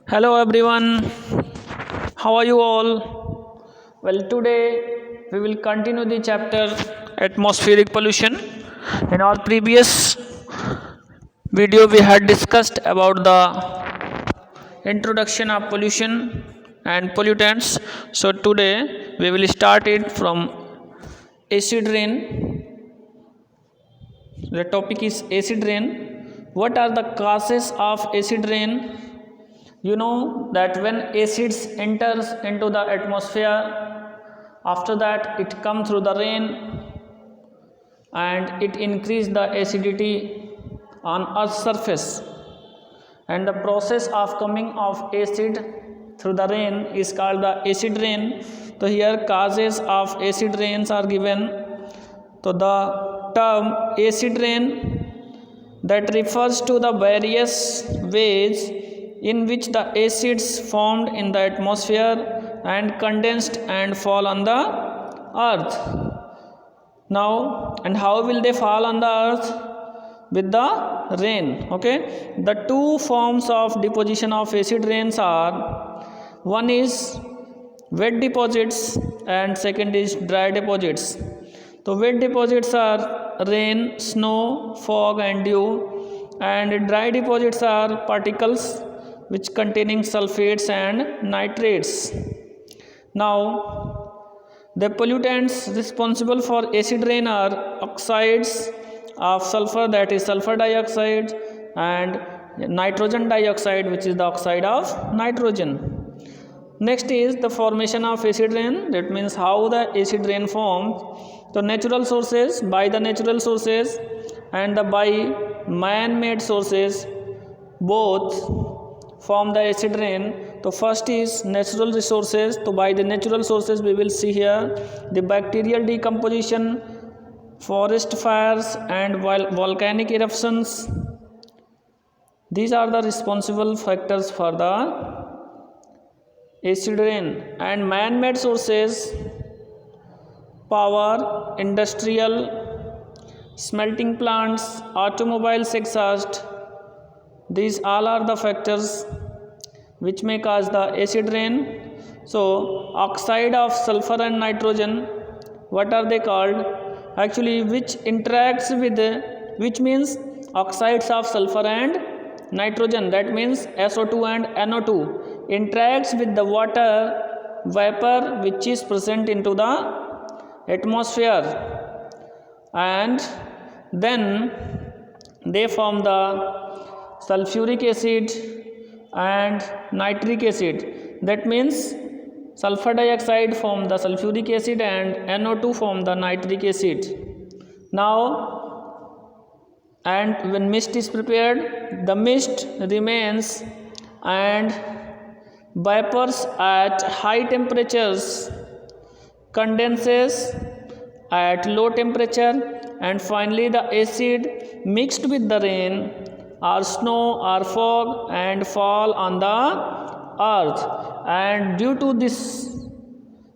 Hello everyone, how are you all? Well, today we will continue the chapter atmospheric pollution. In our previous video, we had discussed about the introduction of pollution and pollutants. So, today we will start it from acid rain. The topic is acid rain. What are the causes of acid rain? You know that when acids enters into the atmosphere, after that it come through the rain and it increase the acidity on earth's surface, and the process of coming of acid through the rain is called the acid rain. So here causes of acid rains are given. So the term acid rain that refers to the various ways in which the acids formed in the atmosphere and condensed and fall on the earth. Now, and how will they fall on the earth? With the rain. Okay, the two forms of deposition of acid rains are, one is wet deposits and second is dry deposits. So wet deposits are rain, snow, fog and dew, and dry deposits are particles which containing sulfates and nitrates. Now, the pollutants responsible for acid rain are oxides of sulfur, that is sulfur dioxide, and nitrogen dioxide, which is the oxide of nitrogen. Next is the formation of acid rain, that means how the acid rain forms. So natural sources, by the natural sources and the by man-made sources, both form the acid rain. So first is natural resources. So by the natural sources we will see here the bacterial decomposition, forest fires and volcanic eruptions. These are the responsible factors for the acid rain. And man-made sources, power, industrial, smelting plants, automobiles exhaust, these all are the factors which may cause the acid rain. So oxide of sulfur and nitrogen, what are they called? Actually, which interacts with, which means oxides of sulfur and nitrogen, that means SO2 and NO2 interacts with the water vapor which is present into the atmosphere, and then they form the sulfuric acid and nitric acid. That means sulfur dioxide form the sulfuric acid and NO2 form the nitric acid. Now, and when mist is prepared, the mist remains and vapors at high temperatures condenses at low temperature, and finally the acid mixed with the rain or snow or fog and fall on the earth, and due to this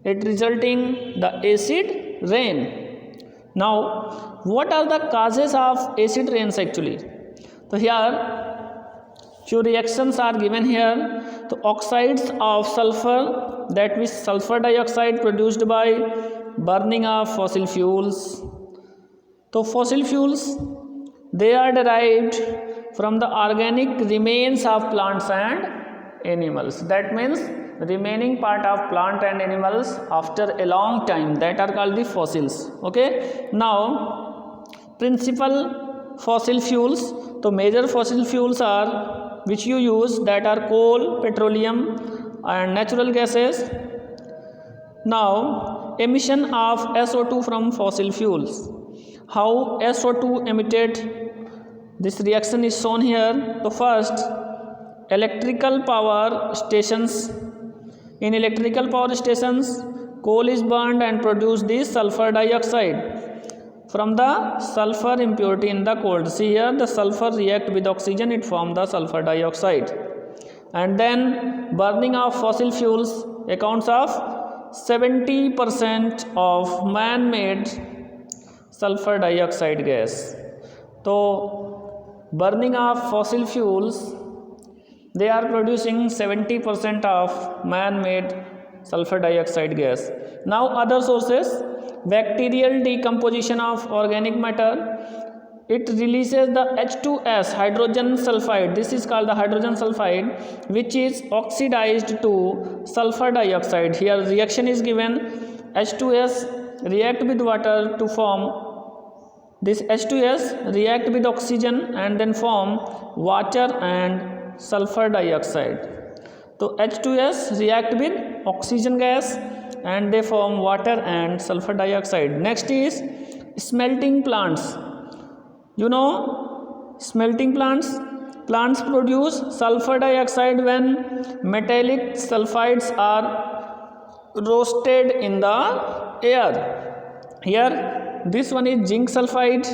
it resulting the acid rain. Now, what are the causes of acid rains actually? So here few reactions are given here. The oxides of sulfur, that means sulfur dioxide produced by burning of fossil fuels. So fossil fuels, they are derived from the organic remains of plants and animals. That means remaining part of plant and animals after a long time, that are called the fossils. Okay. Now, principal fossil fuels. So major fossil fuels are which you use, that are coal, petroleum and natural gases. Now, emission of SO2 from fossil fuels. How SO2 emitted? This reaction is shown here. So first, electrical power stations. In electrical power stations, coal is burned and produce the sulfur dioxide from the sulfur impurity in the coal. See here, the sulfur react with oxygen, it form the sulfur dioxide. And then burning of fossil fuels accounts of 70% of man-made sulfur dioxide gas. So burning of fossil fuels, they are producing 70% of man-made sulfur dioxide gas. Now other sources, bacterial decomposition of organic matter, it releases the H2S, hydrogen sulfide. This is called the hydrogen sulfide, which is oxidized to sulfur dioxide. Here reaction is given, H2S react with water to form, this H2S react with oxygen and then form water and sulfur dioxide. So H2S react with oxygen gas and they form water and sulfur dioxide. Next is smelting plants. You know, smelting plants produce sulfur dioxide when metallic sulfides are roasted in the air. Here this one is zinc sulfide,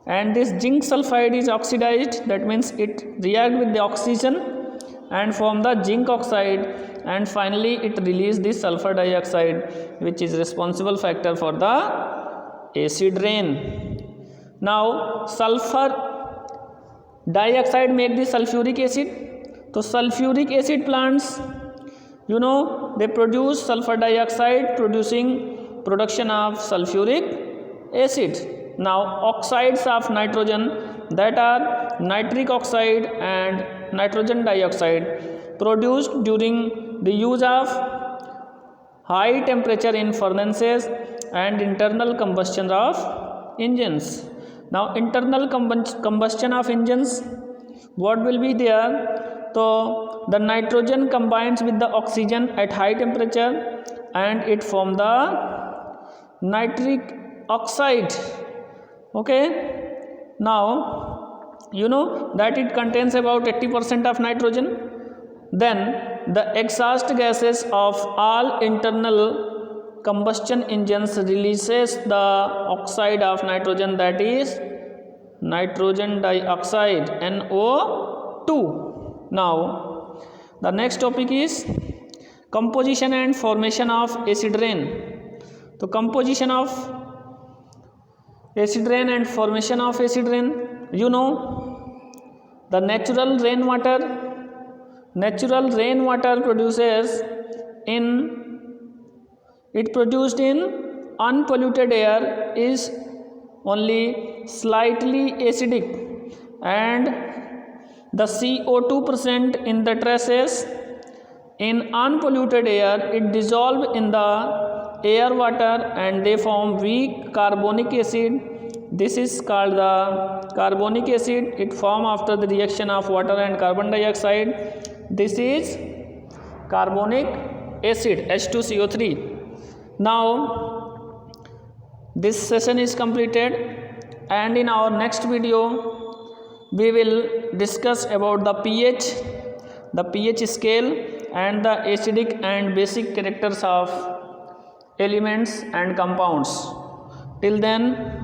and this zinc sulfide is oxidized, that means it react with the oxygen and form the zinc oxide, and finally it release this sulfur dioxide, which is responsible factor for the acid rain. Now sulfur dioxide make the sulfuric acid. So sulfuric acid plants, you know, they produce sulfur dioxide production of sulfuric acid. Now oxides of nitrogen, that are nitric oxide and nitrogen dioxide, produced during the use of high temperature in furnaces and internal combustion of engines. Now internal combustion of engines, what will be there? So the nitrogen combines with the oxygen at high temperature and it form the nitric oxide. Okay, now you know that it contains about 80% of nitrogen. Then the exhaust gases of all internal combustion engines releases the oxide of nitrogen, that is nitrogen dioxide, NO2. Now the next topic is composition and formation of acid rain. So composition of acid rain and formation of acid rain, you know, the natural rainwater produces in produced in unpolluted air is only slightly acidic, and the CO2% in the traces in unpolluted air, it dissolve in the air water and they form weak carbonic acid. This is called the carbonic acid. It form after the reaction of water and carbon dioxide. This is carbonic acid, H2CO3. Now this session is completed, and in our next video we will discuss about the pH scale and the acidic and basic characters of elements and compounds. Till then,